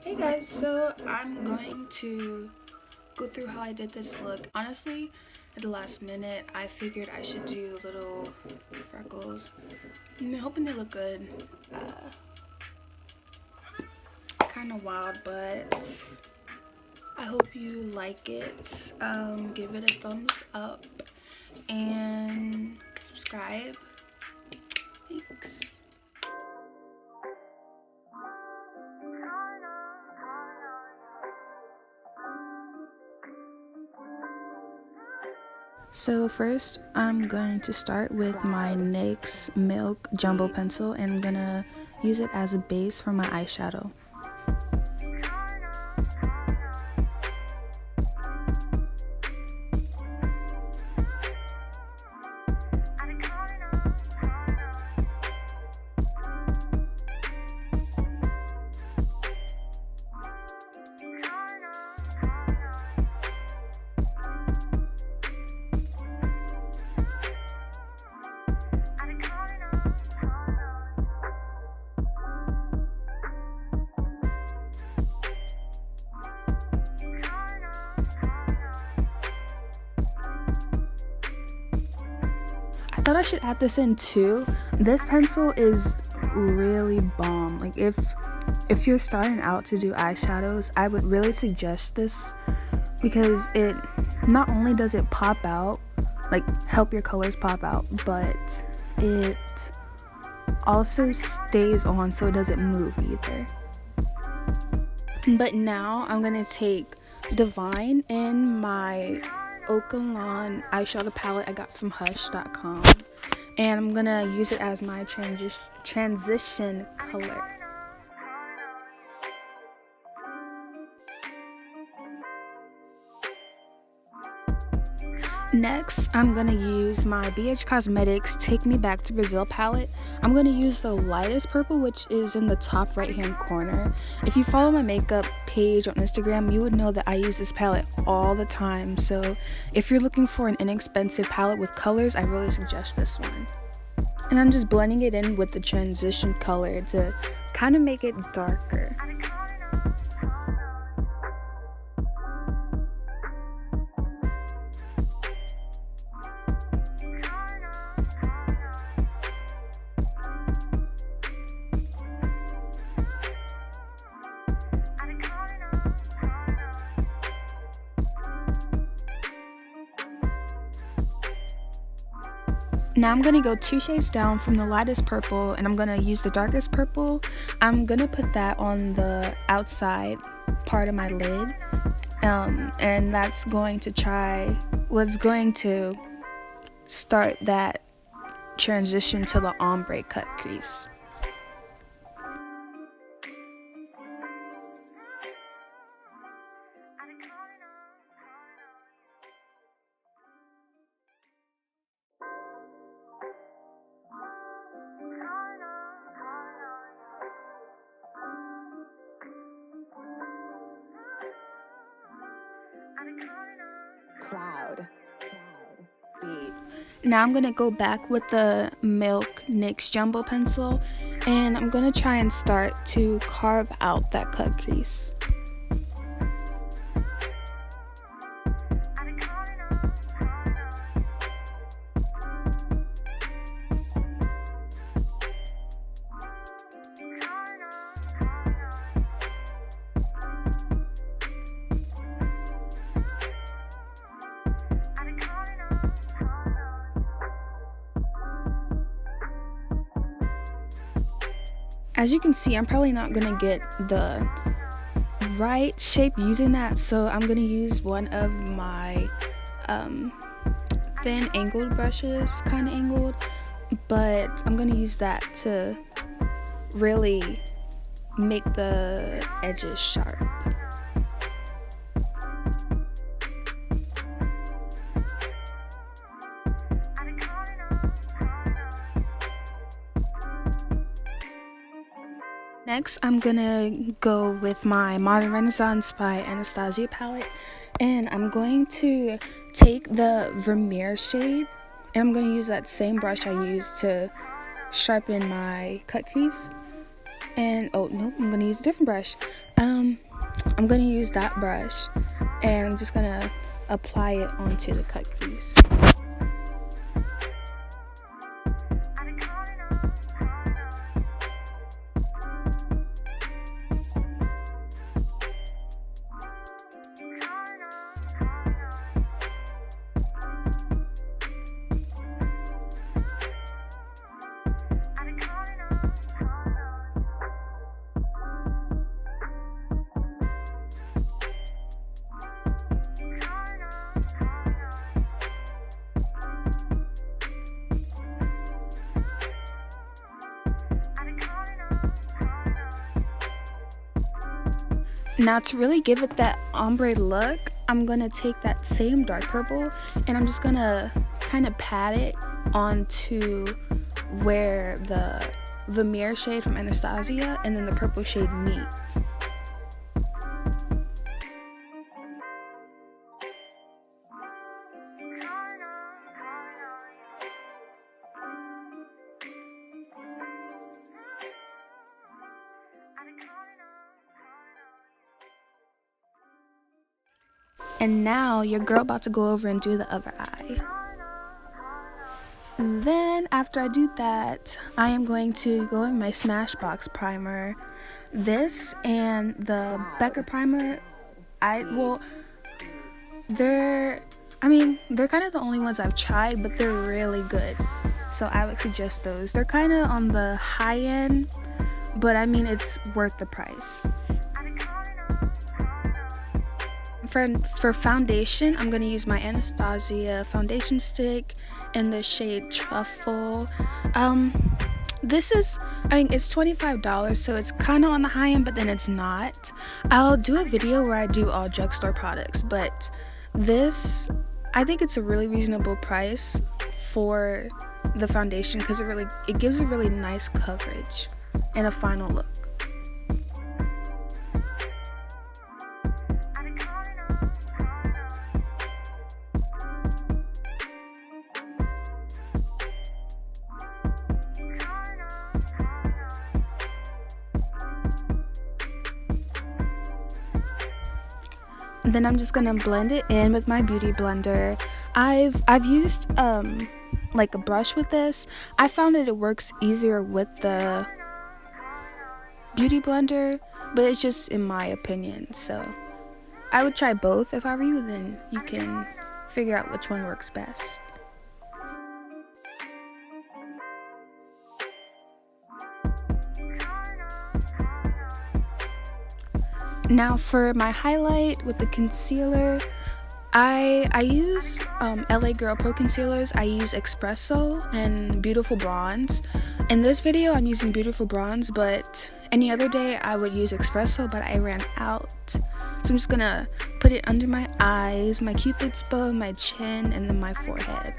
Hey guys, so I'm going to go through how I did this look. Honestly, at the last minute, I figured I should do little freckles. I'm hoping they look good. Kind of wild, but I hope you like it. Give it a thumbs up and subscribe. Thanks. So first, I'm going to start with my NYX Milk Jumbo Pencil, and I'm gonna use it as a base for my eyeshadow. I thought I should add this in too. This pencil is really bomb. Like if you're starting out to do eyeshadows, I would really suggest this because it not only does it pop out, like help your colors pop out, but it also stays on so it doesn't move either. But now I'm gonna take Divine in my Okalon eyeshadow palette I got from hush.com, and I'm gonna use it as my transition color. Next, I'm gonna use my BH Cosmetics Take Me Back to Brazil palette. I'm gonna use the lightest purple, which is in the top right hand corner. If you follow my makeup page on Instagram, you would know that I use this palette all the time. So if you're looking for an inexpensive palette with colors, I really suggest this one. And I'm just blending it in with the transition color to kind of make it darker. Now I'm going to go 2 shades down from the lightest purple, and I'm going to use the darkest purple. I'm going to put that on the outside part of my lid, and that's going to start that transition to the ombre cut crease. Cloud beats. Now I'm gonna go back with the Milk NYX Jumbo Pencil, and I'm gonna try and start to carve out that cut crease. As you can see, I'm probably not gonna get the right shape using that, so I'm gonna use one of my thin angled brushes, kind of angled, but I'm gonna use that to really make the edges sharp. Next, I'm gonna go with my Modern Renaissance by Anastasia palette, and I'm going to take the Vermeer shade, and I'm gonna use that same brush I used to sharpen my cut crease. And oh no, I'm gonna use a different brush. I'm gonna use that brush, and I'm just gonna apply it onto the cut crease. Now to really give it that ombre look, I'm gonna take that same dark purple and I'm just gonna kind of pat it onto where the Vermeer shade from Anastasia and then the purple shade meet. And now your girl about to go over and do the other eye. And then after I do that, I am going to go in my Smashbox primer. This and the Becca primer, they're kind of the only ones I've tried, but they're really good. So I would suggest those. They're kind of on the high end, but I mean it's worth the price. For foundation, I'm going to use my Anastasia foundation stick in the shade Truffle. This is, it's $25, so it's kind of on the high end, but then it's not. I'll do a video where I do all drugstore products, but this, I think it's a really reasonable price for the foundation because it gives a really nice coverage and a final look. Then I'm just gonna blend it in with my beauty blender. I've used like a brush with this. I found that it works easier with the beauty blender, but it's just in my opinion. So I would try both. If I were you, then you can figure out which one works best. Now for my highlight with the concealer, I use LA Girl Pro concealers. I use Espresso and Beautiful Bronze. In this video I'm using Beautiful Bronze, but any other day I would use Espresso, but I ran out. So I'm just gonna put it under my eyes, my cupid's bow, my chin, and then my forehead.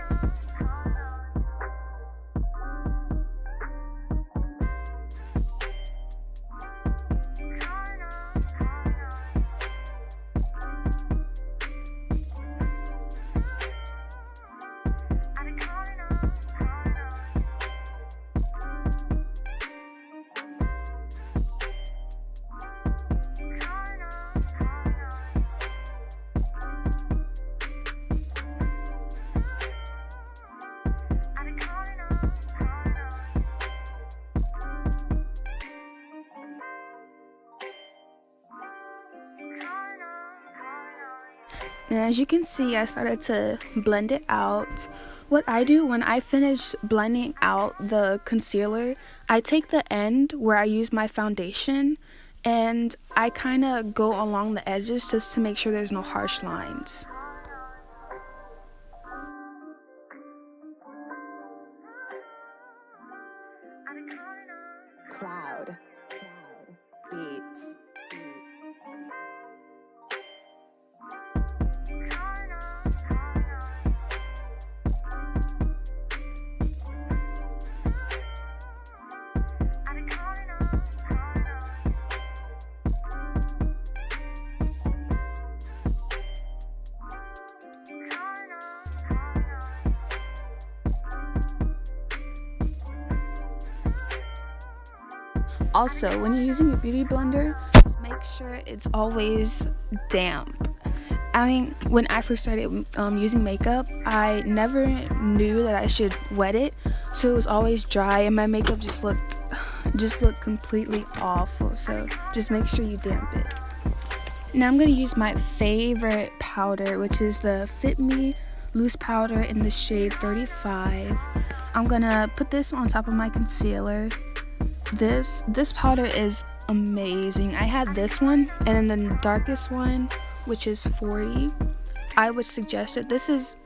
And as you can see, I started to blend it out. What I do when I finish blending out the concealer, I take the end where I use my foundation and I kind of go along the edges just to make sure there's no harsh lines. Cloud. Beats. Also, when you're using a beauty blender, just make sure it's always damp. I mean, when I first started using makeup, I never knew that I should wet it, so it was always dry, and my makeup just looked completely awful. So just make sure you damp it. Now I'm gonna use my favorite powder, which is the Fit Me loose powder in the shade 35. I'm gonna put this on top of my concealer. This powder is amazing. I had this one, and then the darkest one, which is 40. I would suggest it. This is,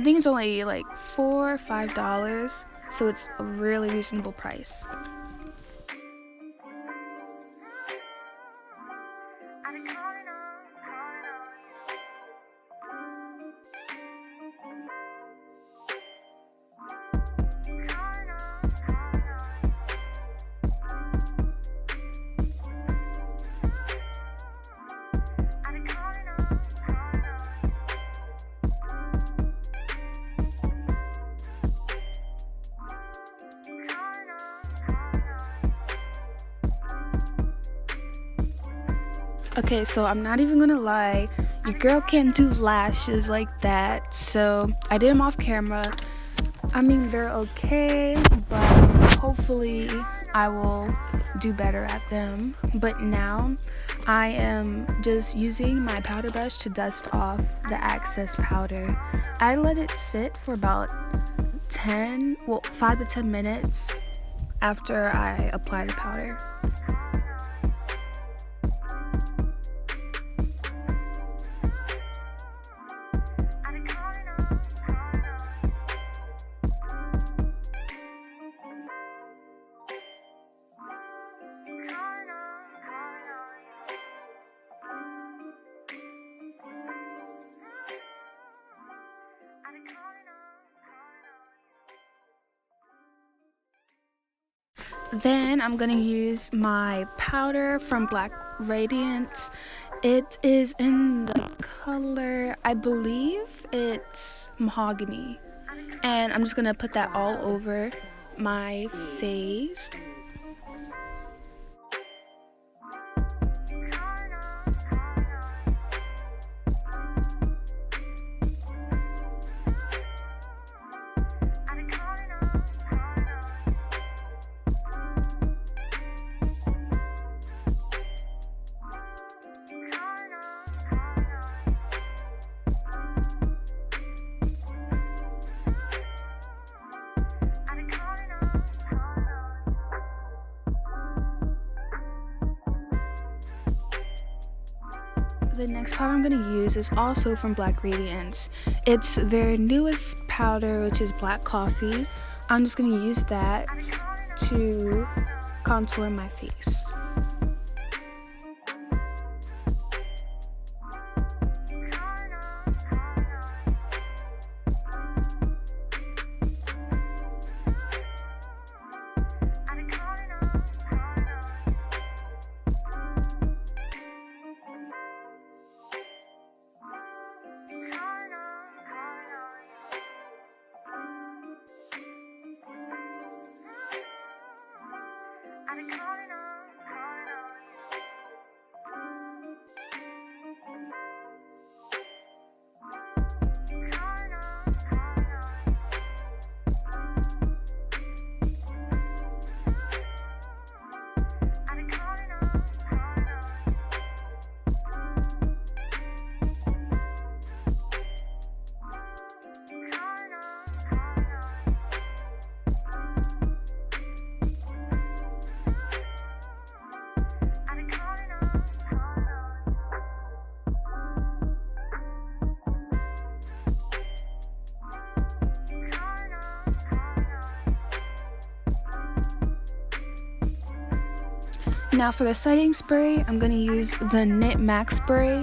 I think it's only like $4 or $5, so it's a really reasonable price. Okay, so I'm not even gonna lie, your girl can't do lashes like that, so I did them off camera. I mean, they're okay, but hopefully I will do better at them. But now I am just using my powder brush to dust off the excess powder. I let it sit for about 5 to 10 minutes after I apply the powder. Then I'm gonna use my powder from Black Radiance. It is in the color, I believe it's mahogany, and I'm just gonna put that all over my face. The next powder I'm going to use is also from Black Radiance. It's their newest powder, which is Black Coffee. I'm just going to use that to contour my face. Now for the setting spray, I'm going to use the Knit Max Spray.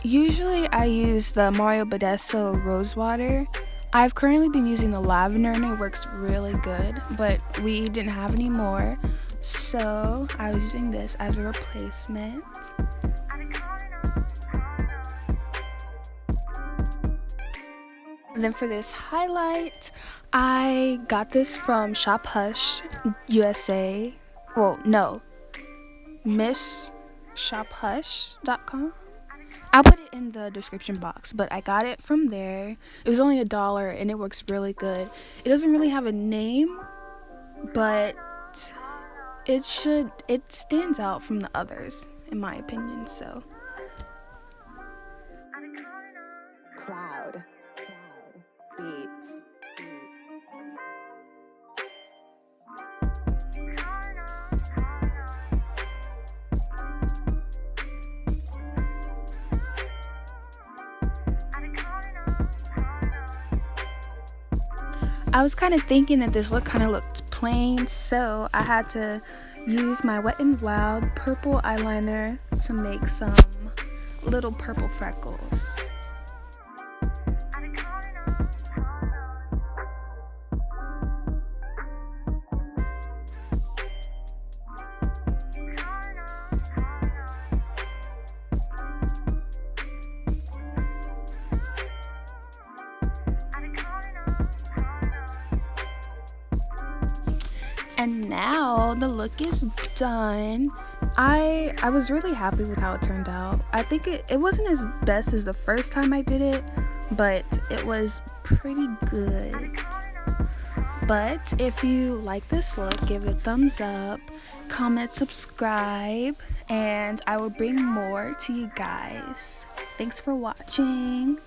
Usually I use the Mario Badescu Rose Water. I've currently been using the lavender and it works really good, but we didn't have any more, so I was using this as a replacement. And then for this highlight, I got this from Shop Hush USA. well, no, missshophush.com. I'll put it in the description box, but I got it from there. It was only $1 and it works really good. It doesn't really have a name, but it stands out from the others in my opinion. So Cloud beats. I was kind of thinking that this look kind of looked plain, so I had to use my Wet n Wild purple eyeliner to make some little purple freckles. And now the look is done. I was really happy with how it turned out. I think it wasn't as best as the first time I did it, but it was pretty good. But if you like this look, give it a thumbs up, comment, subscribe, and I will bring more to you guys. Thanks for watching.